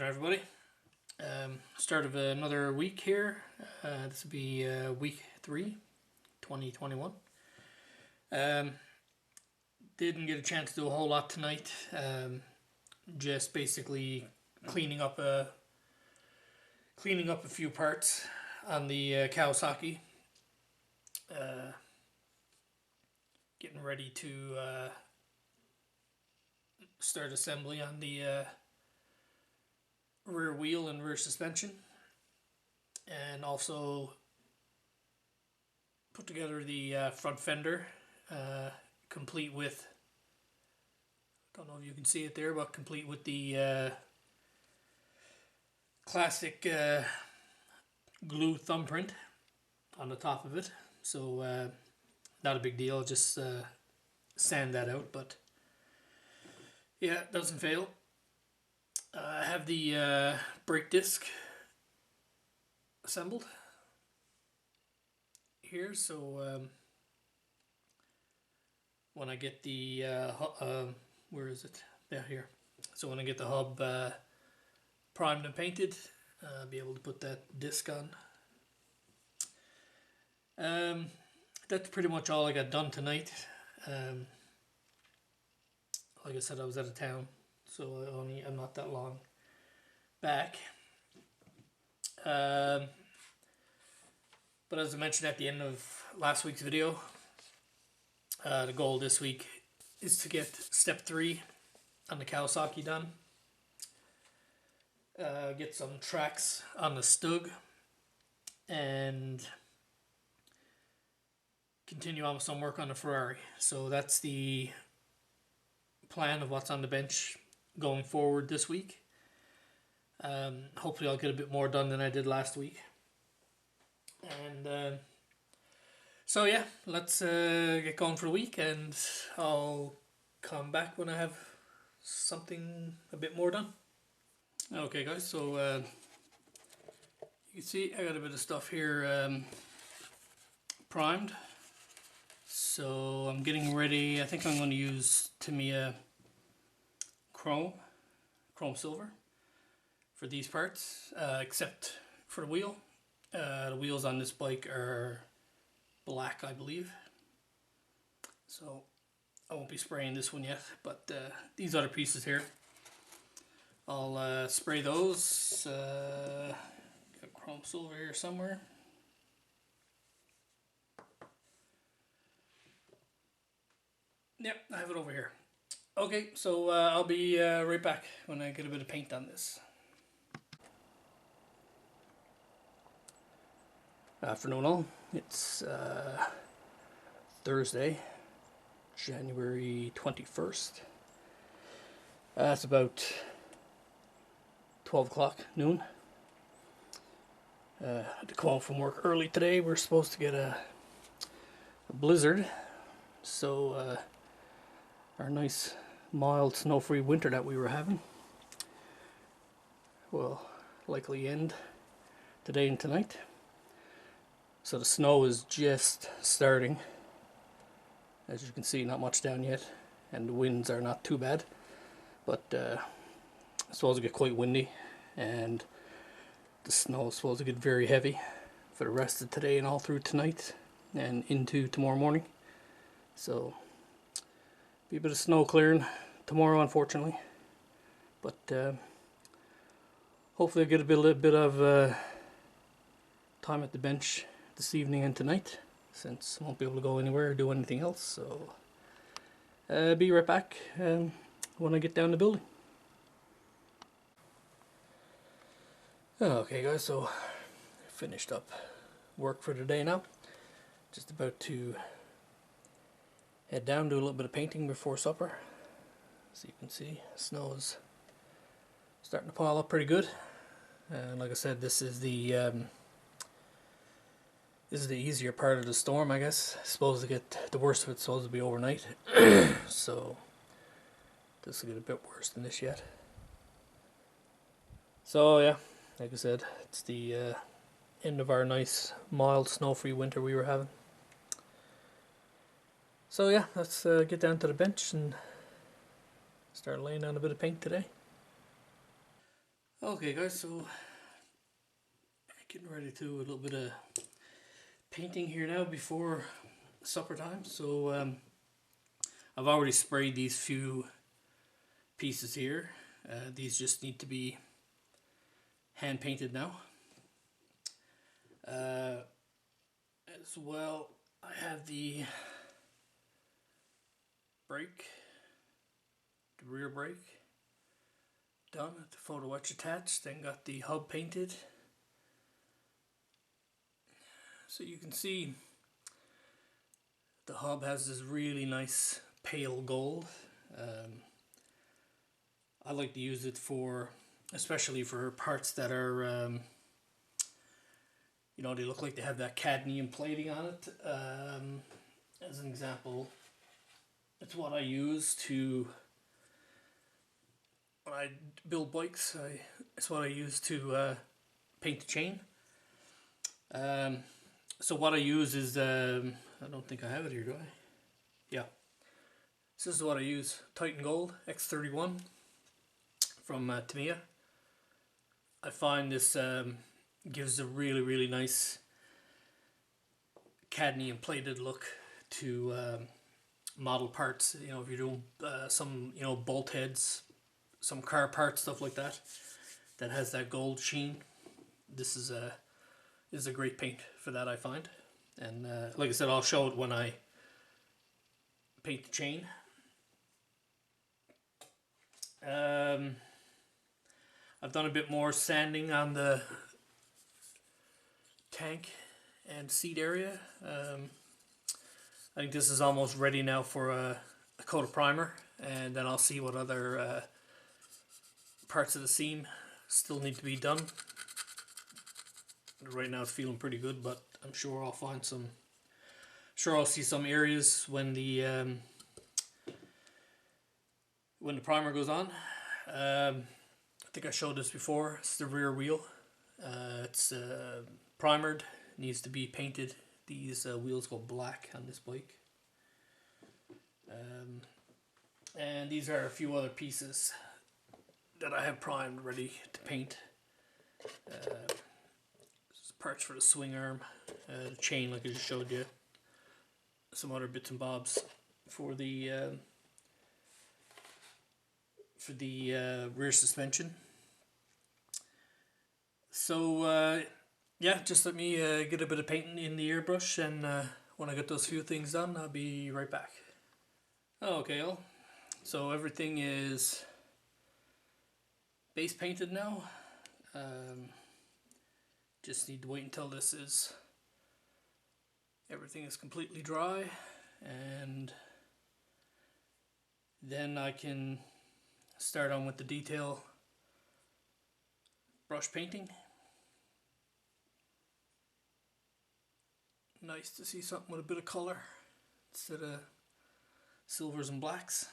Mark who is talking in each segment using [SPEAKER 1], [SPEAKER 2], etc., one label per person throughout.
[SPEAKER 1] everybody. Start of another week here. This will be week 3, 2021. Didn't get a chance to do a whole lot tonight. Just basically cleaning up a few parts on the Kawasaki. Getting ready to start assembly on the rear wheel and rear suspension, and also put together the front fender, complete with, don't know if you can see it there, but complete with the classic glue thumbprint on the top of it. So not a big deal, just sand that out, but yeah, it doesn't fail. I have the brake disc assembled here, so when I get the where is it? Yeah, here. So when I get the hub primed and painted, I'll be able to put that disc on. That's pretty much all I got done tonight. Like I said, I was out of town, so I'm not that long back. But as I mentioned at the end of last week's video, the goal this week is to get step 3 on the Kawasaki done. Get some tracks on the Stug, and continue on with some work on the Ferrari. So that's the plan of what's on the bench going forward this week. Hopefully I'll get a bit more done than I did last week. And so yeah, let's get going for the week, and I'll come back when I have something a bit more done. Okay guys, so you can see I got a bit of stuff here primed. So I'm getting ready. I think I'm going to use Tamiya chrome silver for these parts, except for the wheel. The wheels on this bike are black, I believe. So I won't be spraying this one yet, but these other pieces here, I'll spray those. Got chrome silver here somewhere. Yep, I have it over here. Okay, so I'll be right back when I get a bit of paint on this. Afternoon all. It's Thursday, January 21st. It's about 12 o'clock noon. Had to come home from work early today. We're supposed to get a blizzard. So our nice mild snow-free winter that we were having will likely end today and tonight. So the snow is just starting. As you can see, not much down yet, and the winds are not too bad, but it's supposed to get quite windy, and the snow is supposed to get very heavy for the rest of today and all through tonight and into tomorrow morning. So be a bit of snow clearing tomorrow, unfortunately, but hopefully I'll get a little bit of time at the bench this evening and tonight, since I won't be able to go anywhere or do anything else. So be right back when I get down the building. Okay guys, so finished up work for today now. Just about to head down, do a little bit of painting before supper. As you can see, snow is starting to pile up pretty good. And like I said, this is the easier part of the storm, I guess. Supposed to get the worst of it's supposed to be overnight. So this will get a bit worse than this yet. So yeah, like I said, it's the end of our nice mild snow-free winter we were having. So yeah, let's get down to the bench and start laying down a bit of paint today. Okay guys, so getting ready to do a little bit of painting here now before supper time. So I've already sprayed these few pieces here. These just need to be hand painted now. As well, I have the brake, the rear brake done, the photo etch attached, then got the hub painted. So you can see the hub has this really nice pale gold. I like to use it for, especially for parts that are, you know, they look like they have that cadmium plating on it. As an example, it's what I use to, when I build bikes, it's what I use to paint the chain. So what I use is, I don't think I have it here, do I? Yeah. This is what I use, Titan Gold X31 from Tamiya. I find this gives a really nice cadmium plated look to model parts. You know, if you're doing some, you know, bolt heads, some car parts, stuff like that, that has that gold sheen. This is a great paint for that, I find. And like I said, I'll show it when I paint the chain. I've done a bit more sanding on the tank and seat area. I think this is almost ready now for a coat of primer, and then I'll see what other parts of the seam still need to be done. Right now it's feeling pretty good, but I'm sure I'll find some, sure I'll see some areas when the primer goes on. I think I showed this before. It's the rear wheel. It's primered, needs to be painted. These wheels go black on this bike. And these are a few other pieces that I have primed, ready to paint. Parts for the swing arm, the chain like I just showed you, some other bits and bobs for the rear suspension. So yeah, just let me get a bit of painting in the airbrush, and when I get those few things done, I'll be right back. Okay, so everything is base painted now. Just need to wait until everything is completely dry, and then I can start on with the detail brush painting. Nice to see something with a bit of color instead of silvers and blacks.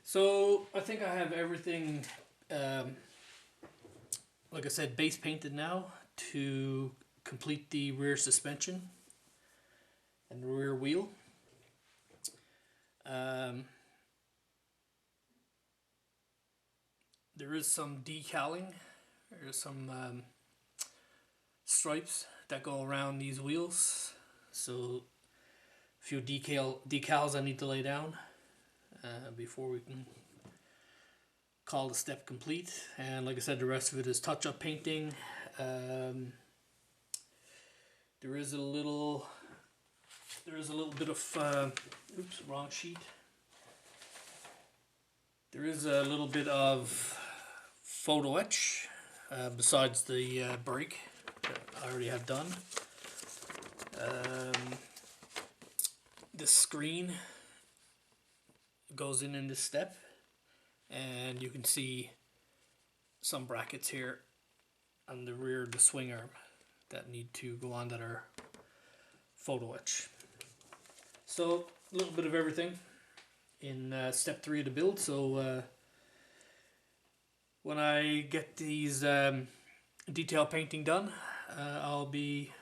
[SPEAKER 1] So I think I have everything, like I said, base painted now to complete the rear suspension and the rear wheel. There is some decaling. There's some stripes that go around these wheels. So a few decals I need to lay down before we can call the step complete. And like I said, the rest of it is touch-up painting. There is a little bit of oops, wrong sheet. There is a little bit of photo etch besides the brake that I already have done. This screen goes in this step, and you can see some brackets here on the rear of the swing arm that need to go on, that are photo etch. So a little bit of everything in step 3 of the build. So when I get these detail painting done, I'll be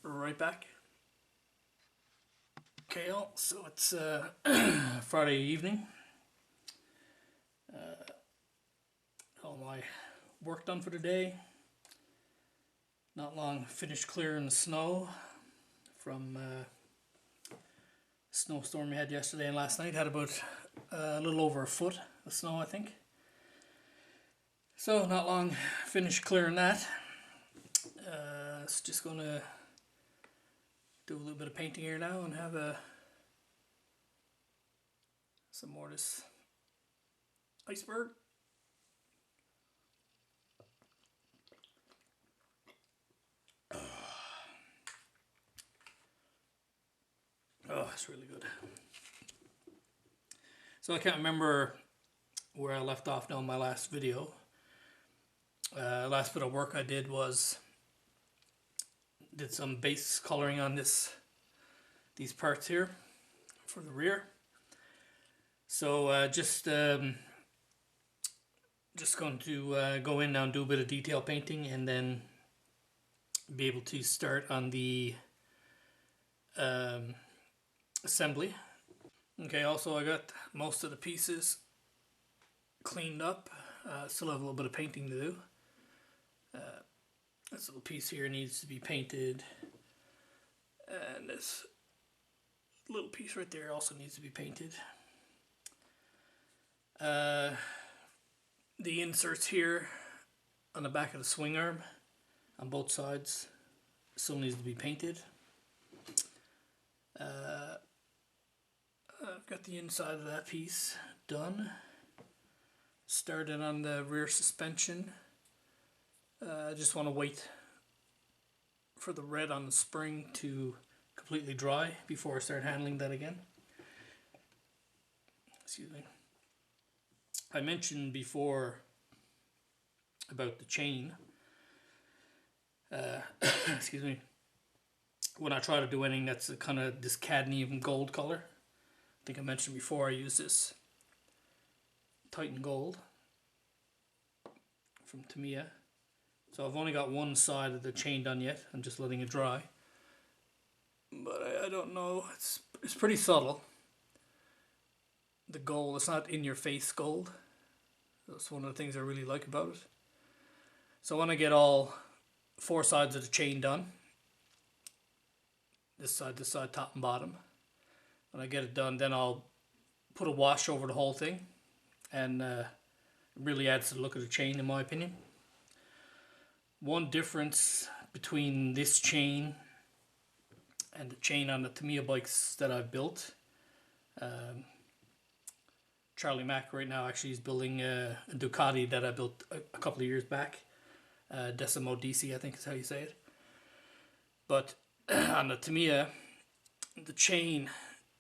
[SPEAKER 1] right back. Okay, so it's Friday evening. my work done for the day. Not long, finished clearing the snow from snowstorm we had yesterday and last night. Had about a little over a foot of snow, I think. So not long, finished clearing that. It's just gonna do a little bit of painting here now and have some more of this iceberg. Oh, it's really good. So I can't remember where I left off now in my last video. Last bit of work I did was did some base coloring on these parts here for the rear. So just going to go in now and do a bit of detail painting, and then be able to start on the assembly. Okay, also I got most of the pieces cleaned up. Still have a little bit of painting to do. This little piece here needs to be painted, and this little piece right there also needs to be painted. The inserts here on the back of the swing arm on both sides still needs to be painted. I've got the inside of that piece done. Started on the rear suspension. I just want to wait for the red on the spring to completely dry before I start handling that again. Excuse me. I mentioned before about the chain. Excuse me. When I try to do anything that's kind of this cadmium gold color, I think I mentioned before I use this Titan Gold from Tamiya. So I've only got one side of the chain done yet. I'm just letting it dry. But I don't know. It's pretty subtle. The gold, it's not in your face gold. That's one of the things I really like about it. So when I get all four sides of the chain done, this side, top and bottom, when I get it done, then I'll put a wash over the whole thing, and it really adds to the look of the chain, in my opinion. One difference between this chain and the chain on the Tamiya bikes that I've built, Charlie Mack right now actually is building a Ducati that I built a couple of years back. Decimo DC, I think is how you say it. But on the Tamiya, the chain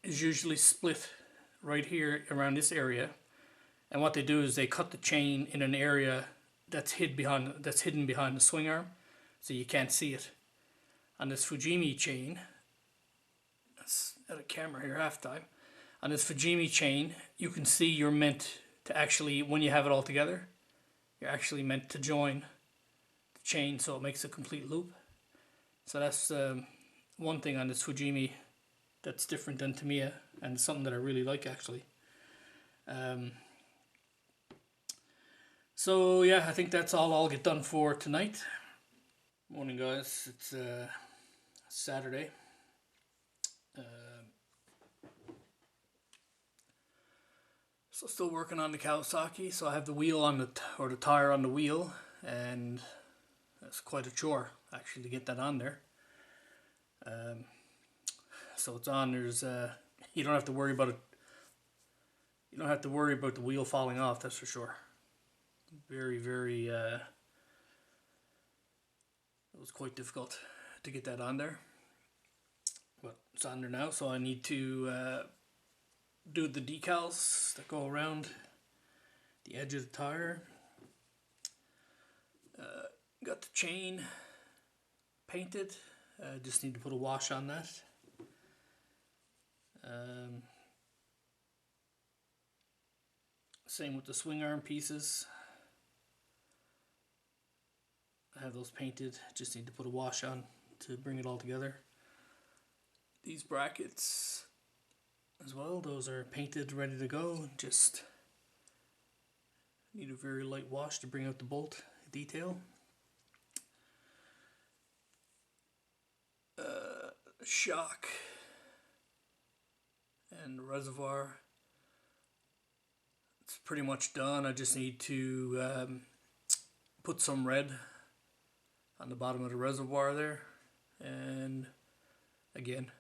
[SPEAKER 1] is usually split right here around this area. And what they do is they cut the chain in an area that's hidden behind the swing arm, so you can't see it. On this Fujimi chain, that's out of camera here half time. On this Fujimi chain, you can see you're meant to actually, when you have it all together, you're actually meant to join the chain so it makes a complete loop. So that's one thing on this Fujimi that's different than Tamiya, and something that I really like actually. So yeah, I think that's all I'll get done for tonight. Morning guys, it's Saturday. So still working on the Kawasaki. So I have the wheel on the tire on the wheel, and that's quite a chore actually to get that on there. So it's on. There's you don't have to worry about it. You don't have to worry about the wheel falling off. That's for sure. Very, very. It was quite difficult to get that on there, but it's on there now. So I need to do the decals that go around the edge of the tire. Got the chain painted. Just need to put a wash on that. Same with the swing arm pieces. I have those painted, just need to put a wash on to bring it all together. These brackets as well, those are painted, ready to go. Just Need a very light wash to bring out the bolt detail. Shock and the reservoir, it's pretty much done. I just need to put some red on the bottom of the reservoir there, and again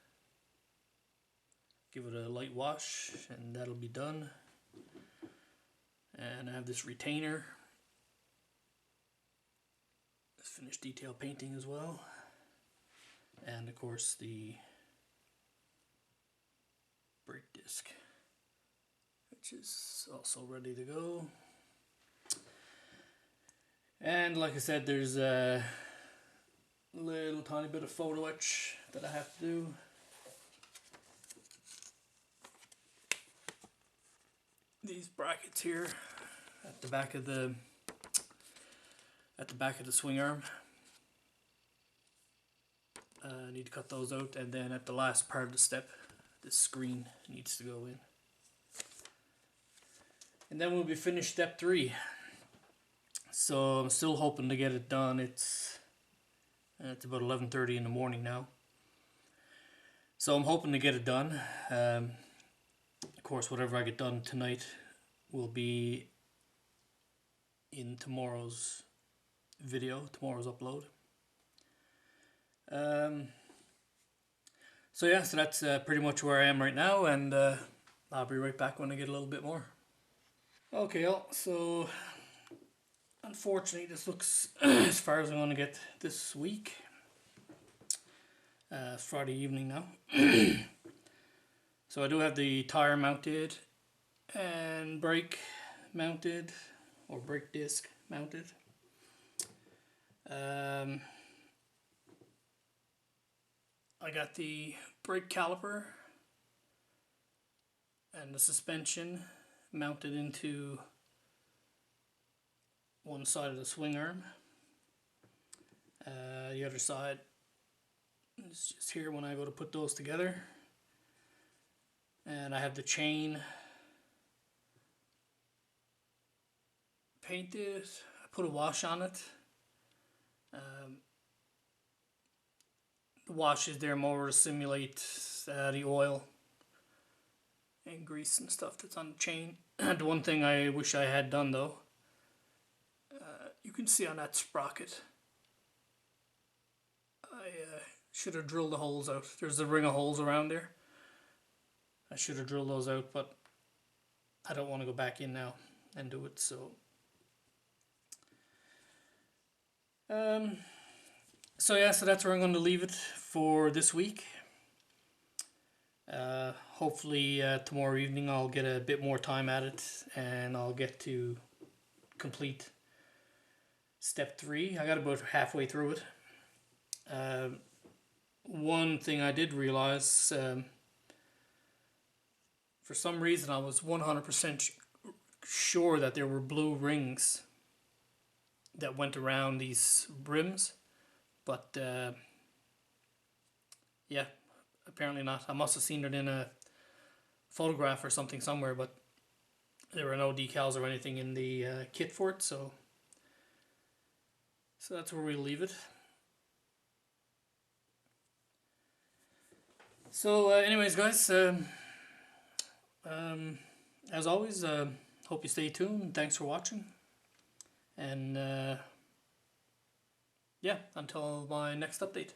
[SPEAKER 1] give it a light wash, and that'll be done. And I have this retainer, let's finish detail painting as well, and of course the brake disc, which is also ready to go. And like I said, there's a little tiny bit of photo etch that I have to do. These brackets here at the back of the swing arm, I need to cut those out, and then at the last part of the step, this screen needs to go in. And then we'll be finished step 3. So I'm still hoping to get it done. It's about 11:30 in the morning now. So I'm hoping to get it done. Of course, whatever I get done tonight will be in tomorrow's video, tomorrow's upload. So yeah, so that's pretty much where I am right now, and I'll be right back when I get a little bit more. Okay, so unfortunately this looks as far as I'm going to get this week. It's Friday evening now. So I do have the tire mounted and brake mounted, or brake disc mounted. I got the brake caliper and the suspension mounted into one side of the swing arm. The other side is just here when I go to put those together. And I have the chain painted. I put a wash on it. The wash is there more to simulate the oil and grease and stuff that's on the chain. The one thing I wish I had done though, you can see on that sprocket, I should have drilled the holes out. There's a ring of holes around there. I should have drilled those out, but I don't want to go back in now and do it, so so yeah, so that's where I'm going to leave it for this week. Hopefully tomorrow evening I'll get a bit more time at it, and I'll get to complete step 3. I got about halfway through it. One thing I did realize, for some reason I was 100% sure that there were blue rings that went around these brims, but yeah, apparently not. I must have seen it in a photograph or something somewhere, but there were no decals or anything in the kit for it, so that's where we'll leave it. So anyways guys, as always, hope you stay tuned. Thanks for watching, and yeah, until my next update.